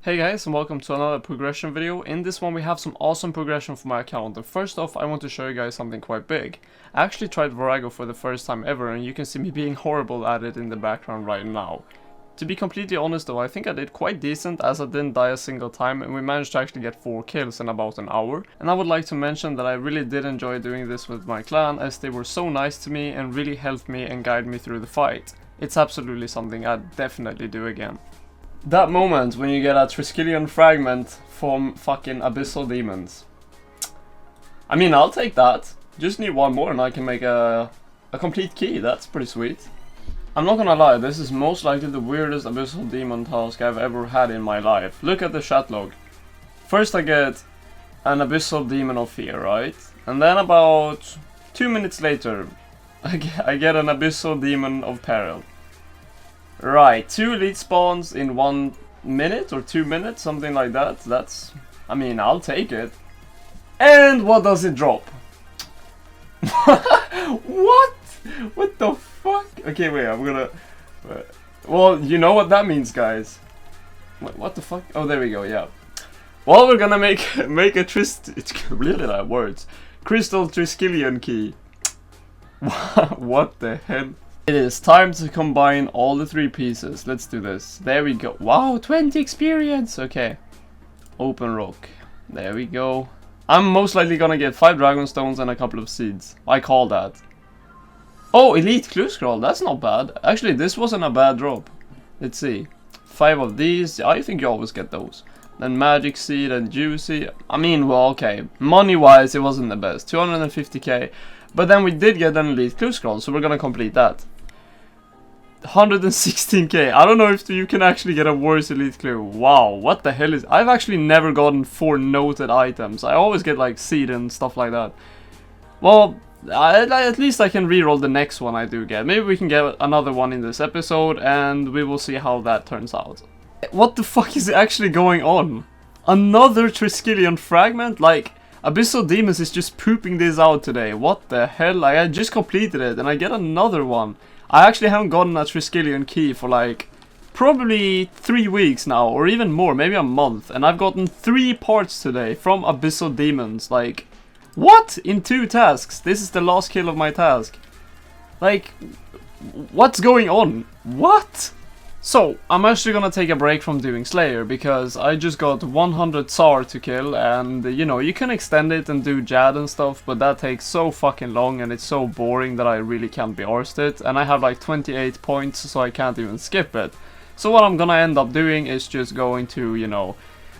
Hey guys, and welcome to another progression video. In this one we have some awesome progression for my account, and first off I want to show you guys something quite big. I actually tried Verago for the first time ever, and you can see me being horrible at it in the background right now. To be completely honest though, I think I did quite decent as I didn't die a single time, and we managed to actually get 4 kills in about an hour. And I would like to mention that I really did enjoy doing this with my clan, as they were so nice to me and really helped me and guided me through the fight. It's absolutely something I'd definitely do again. That moment when you get a Triskelion fragment from fucking Abyssal demons. I mean, I'll take that. Just need one more and I can make a complete key. That's pretty sweet. I'm not gonna lie, this is most likely the weirdest Abyssal demon task I've ever had in my life. Look at the chat log. First I get an Abyssal demon of fear, right? And then about 2 minutes later, I get an Abyssal demon of peril. Right, 2 elite spawns in 1 minute or 2 minutes, something like that. I mean, I'll take it. And what does it drop? What? What the fuck? Okay, wait, I'm gonna... Well, you know what that means, guys. What the fuck? Oh, there we go, yeah. Well, we're gonna make a words. Crystal Triskelion key. What the hell? It is time to combine all the 3 pieces. Let's do this. There we go. Wow, 20 experience. Okay. Open rock. There we go. I'm most likely gonna get 5 dragon stones and a couple of seeds. I call that. Oh, elite clue scroll. That's not bad. Actually, this wasn't a bad drop. Let's see. 5 of these. I think you always get those. Then magic seed and juicy. I mean, well, okay. Money wise, it wasn't the best. 250k. But then we did get an elite clue scroll, so we're gonna complete that. 116k. I don't know if you can actually get a worse elite clue. Wow, what the hell is... I've actually never gotten 4 noted items. I always get like seed and stuff like that. Well, at least I can reroll the next one I do get. Maybe we can get another one in this episode, and we will see how that turns out. What the fuck is actually going on? Another Triskelion fragment? Like, Abyssal Demons is just pooping this out today. What the hell? Like, I just completed it and I get another one. I actually haven't gotten a Triskelion key for like probably 3 weeks now, or even more, maybe a month, and I've gotten 3 parts today from Abyssal Demons. Like, what? In 2 tasks? This is the last kill of my task. Like, what's going on? What? So, I'm actually gonna take a break from doing Slayer, because I just got 100 Tsar to kill, and you know, you can extend it and do Jad and stuff, but that takes so fucking long and it's so boring that I really can't be arsed it, and I have like 28 points, so I can't even skip it. So what I'm gonna end up doing is just going to, you know,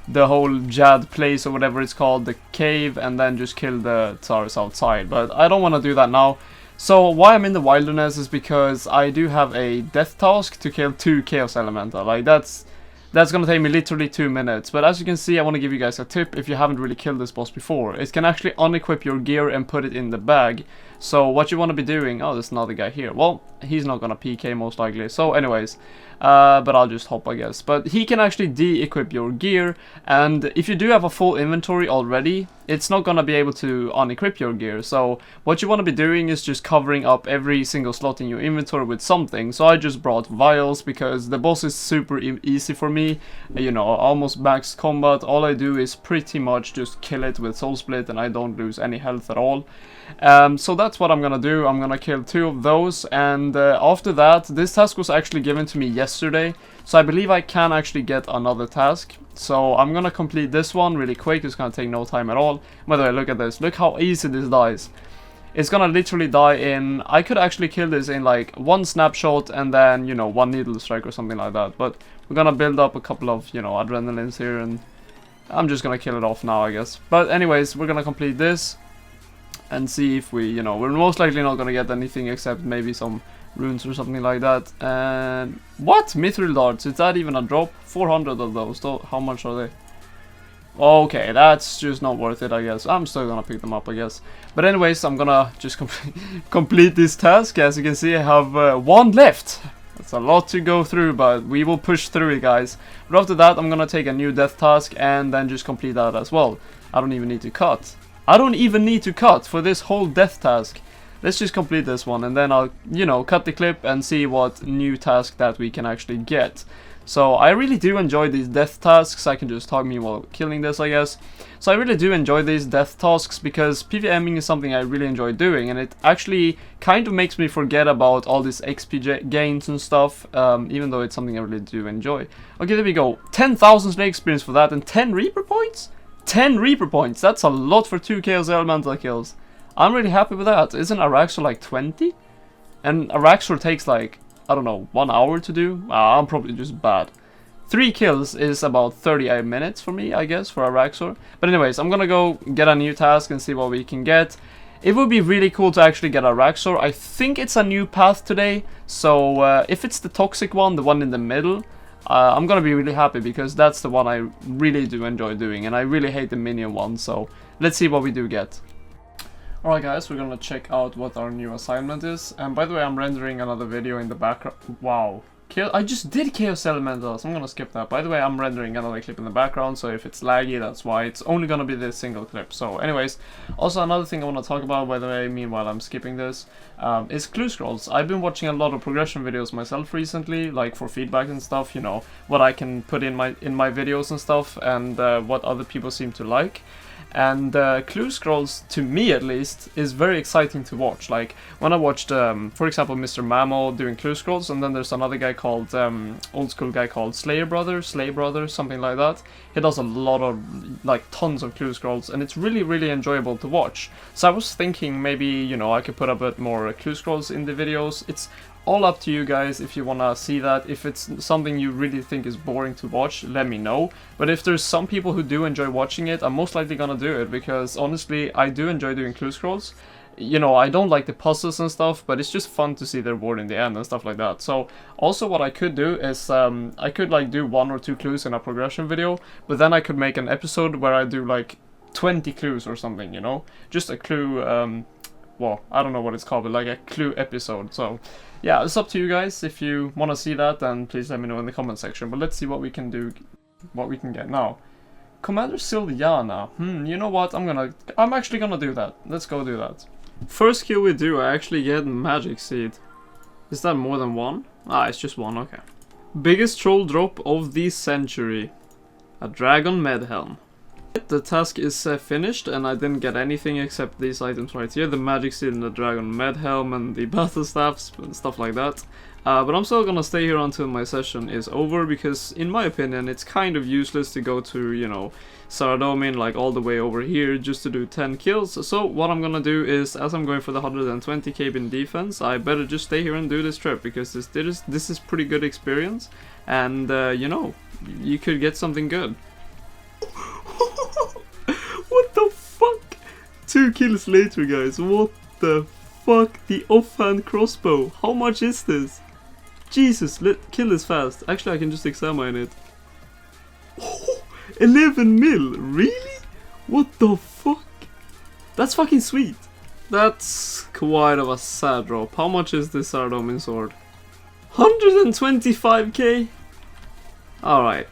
the whole Jad place or whatever it's called, the cave, and then just kill the Tsars outside, but I don't want to do that now. So why I'm in the wilderness is because I do have a death task to kill 2 Chaos Elemental. Like, that's gonna take me literally 2 minutes. But as you can see, I want to give you guys a tip if you haven't really killed this boss before. It can actually unequip your gear and put it in the bag. So what you want to be doing... Oh, there's another guy here. Well, he's not gonna PK most likely. So anyways, but I'll just hop, I guess. But he can actually de-equip your gear, and if you do have a full inventory already, it's not gonna be able to unequip your gear. So what you want to be doing is just covering up every single slot in your inventory with something. So I just brought vials because the boss is super easy for me. You know, almost max combat. All I do is pretty much just kill it with soul split, and I don't lose any health at all. So that's what I'm gonna do. I'm gonna kill 2 of those, and after that, this task was actually given to me yesterday, so I believe I can actually get another task. So I'm gonna complete this one really quick. It's gonna take no time at all. By the way, look at this. Look how easy this dies. It's gonna literally die in... I could actually kill this in like 1 snapshot and then, you know, 1 needle strike or something like that. But we're gonna build up a couple of, you know, adrenalines here, and I'm just gonna kill it off now, I guess. But anyways, we're gonna complete this and see if we, you know, we're most likely not gonna get anything except maybe some runes or something like that. And what? Mithril darts, is that even a drop? 400 of those, so how much are they? Okay, that's just not worth it, I guess. I'm still gonna pick them up, I guess. But anyways, I'm gonna just complete this task. As you can see, I have 1 left. That's a lot to go through, but we will push through it, guys. But after that, I'm gonna take a new death task and then just complete that as well. I don't even need to cut. I don't even need to cut for this whole death task. Let's just complete this one, and then I'll, you know, cut the clip and see what new task that we can actually get. So I really do enjoy these death tasks. I can just talk me while killing this, I guess. So I really do enjoy these death tasks because PvMing is something I really enjoy doing, and it actually kind of makes me forget about all these XP gains and stuff, even though it's something I really do enjoy. Okay, there we go. 10,000 snake experience for that and 10 Reaper points? 10 Reaper points, that's a lot for 2 Chaos Elemental kills. I'm really happy with that. Isn't Araxor like 20? And Araxor takes like, I don't know, 1 hour to do? I'm probably just bad. 3 kills is about 38 minutes for me, I guess, for Araxor. But anyways, I'm gonna go get a new task and see what we can get. It would be really cool to actually get Araxor. I think it's a new path today, so if it's the toxic one, the one in the middle, I'm gonna be really happy because that's the one I really do enjoy doing, and I really hate the minion one, so let's see what we do get. Alright guys, we're gonna check out what our new assignment is, and by the way, I'm rendering another video in the background. Wow. I just did Chaos Elementals, I'm gonna skip that. By the way, I'm rendering another clip in the background, so if it's laggy, that's why. It's only gonna be this single clip. So anyways, also another thing I want to talk about, by the way, meanwhile I'm skipping this, is clue scrolls. I've been watching a lot of progression videos myself recently, like for feedback and stuff, you know, what I can put in my videos and stuff, and what other people seem to like. And clue scrolls, to me at least, is very exciting to watch. Like when I watched, for example, Mr. Mammo doing clue scrolls, and then there's another guy called, old school guy called Slay Brother, something like that. He does a lot of, like, tons of clue scrolls, and it's really, really enjoyable to watch. So I was thinking maybe, you know, I could put a bit more clue scrolls in the videos. It's all up to you guys if you wanna see that. If it's something you really think is boring to watch, let me know. But if there's some people who do enjoy watching it, I'm most likely gonna do it, because honestly, I do enjoy doing clue scrolls. You know, I don't like the puzzles and stuff, but it's just fun to see the reward in the end and stuff like that. So also what I could do is, I could like do 1 or 2 clues in a progression video, but then I could make an episode where I do like 20 clues or something, you know? Just a clue, well, I don't know what it's called, but like a clue episode. So yeah, it's up to you guys. If you want to see that, then please let me know in the comment section. But let's see what we can do, what we can get now. Commander Sylviana. You know what? I'm actually gonna do that. Let's go do that. First kill we do, I actually get Magic Seed. Is that more than 1? Ah, it's just 1, okay. Biggest troll drop of the century. A Dragon Medhelm. The task is finished, and I didn't get anything except these items right here. The Magic Seed and the Dragon Medhelm and the Battle Staffs and stuff like that. But I'm still gonna stay here until my session is over, because in my opinion it's kind of useless to go to, you know, Saradomin, like all the way over here just to do 10 kills. So what I'm gonna do is, as I'm going for the 120k in defense, I better just stay here and do this trip, because this is pretty good experience, and you know, you could get something good. What the fuck? 2 kills later, guys. What the fuck? The offhand crossbow. How much is this? Jesus, kill this fast. Actually, I can just examine it. 11 mil? Really? What the fuck? That's fucking sweet. That's quite of a sad drop. How much is this Saradomin sword? 125k? Alright.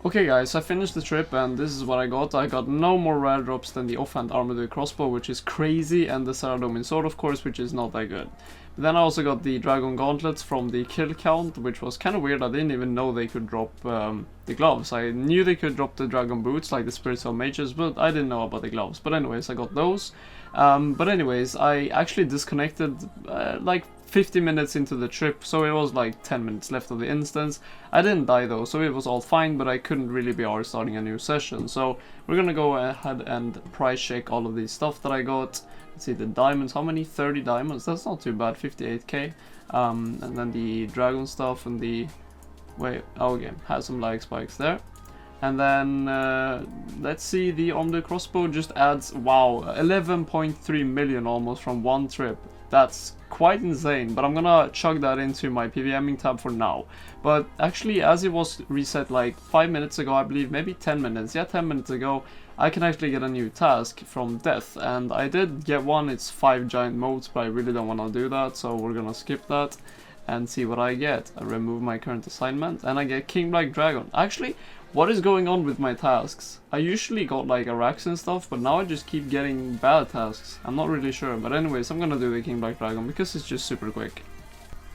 Okay guys, I finished the trip and this is what I got. I got no more rare drops than the offhand armored crossbow, which is crazy, and the Saradomin sword, of course, which is not that good. Then I also got the dragon gauntlets from the kill count, which was kind of weird. I didn't even know they could drop the gloves. I knew they could drop the dragon boots, like the spiritual mages, but I didn't know about the gloves. But anyways, I got those. But anyways, I actually disconnected like 50 minutes into the trip, so it was like 10 minutes left of the instance. I didn't die though, so it was all fine, but I couldn't really be arsed starting a new session. So we're gonna go ahead and price check all of these stuff that I got. Let's see, the diamonds, how many? 30 diamonds, that's not too bad, 58k. And then the dragon stuff and the... wait, oh, okay, has some lag spikes there. And then, let's see, the armored crossbow just adds, wow, 11.3 million almost from one trip. That's quite insane, but I'm gonna chug that into my PvMing tab for now. But actually, as it was reset like 5 minutes ago, I believe, maybe 10 minutes, yeah, 10 minutes ago, I can actually get a new task from Death, and I did get one. It's 5 giant motes, but I really don't want to do that, so we're gonna skip that and see what I get. I remove my current assignment, and I get King Black Dragon. Actually, what is going on with my tasks? I usually got like Arax and stuff, but now I just keep getting bad tasks. I'm not really sure, but anyways, I'm gonna do the King Black Dragon because it's just super quick.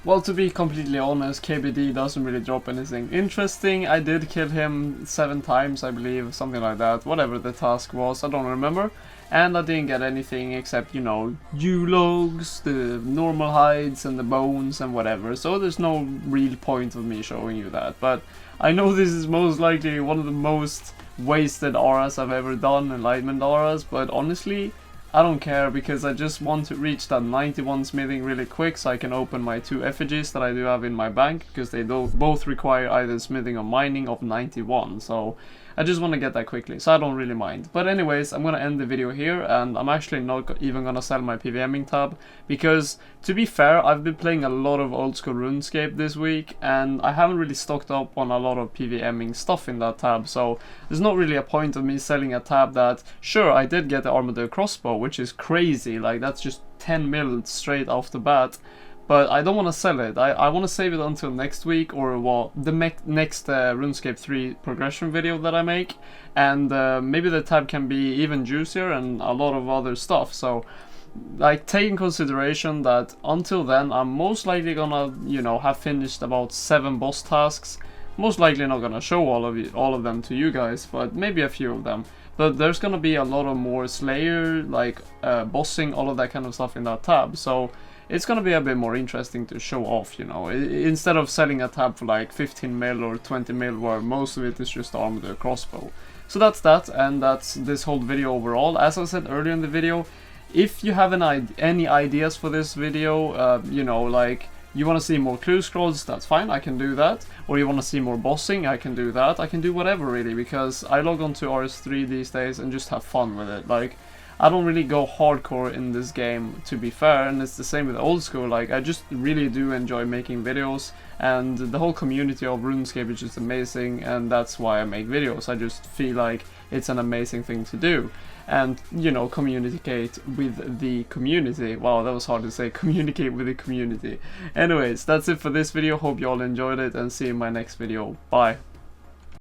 Well, to be completely honest, KBD doesn't really drop anything interesting. I did kill him 7 times, I believe, something like that, whatever the task was, I don't remember. And I didn't get anything except, you know, U-logs, the normal hides and the bones and whatever, so there's no real point of me showing you that. But I know this is most likely one of the most wasted auras I've ever done, enlightenment auras, but honestly, I don't care, because I just want to reach that 91 smithing really quick so I can open my 2 effigies that I do have in my bank, because they both require either smithing or mining of 91, so I just want to get that quickly, so I don't really mind. But anyways, I'm gonna end the video here, and I'm actually not even gonna sell my PVMing tab, because to be fair, I've been playing a lot of old school RuneScape this week, and I haven't really stocked up on a lot of PVMing stuff in that tab, so there's not really a point of me selling a tab that, sure, I did get the Armadillo crossbow, which is crazy, like that's just 10 mil straight off the bat. But I don't want to sell it. I want to save it until next week, or well, the next RuneScape 3 progression video that I make. And maybe the tab can be even juicier and a lot of other stuff. So, like, take in consideration that until then, I'm most likely gonna, you know, have finished about 7 boss tasks. Most likely not gonna show all of them to you guys, but maybe a few of them. But there's gonna be a lot of more Slayer, like bossing, all of that kind of stuff in that tab. So it's gonna be a bit more interesting to show off, you know, instead of selling a tab for like 15 mil or 20 mil, where most of it is just armed with a crossbow. So that's that, and that's this whole video overall. As I said earlier in the video, if you have any ideas for this video, you know, like you want to see more clue scrolls, that's fine, I can do that. Or you want to see more bossing, I can do that. I can do whatever really, because I log on to RS3 these days and just have fun with it. Like, I don't really go hardcore in this game, to be fair, and it's the same with old school. Like, I just really do enjoy making videos, and the whole community of RuneScape is just amazing, and that's why I make videos. I just feel like it's an amazing thing to do, and, you know, communicate with the community. Wow, that was hard to say, communicate with the community. Anyways, that's it for this video. Hope you all enjoyed it, and see you in my next video. Bye.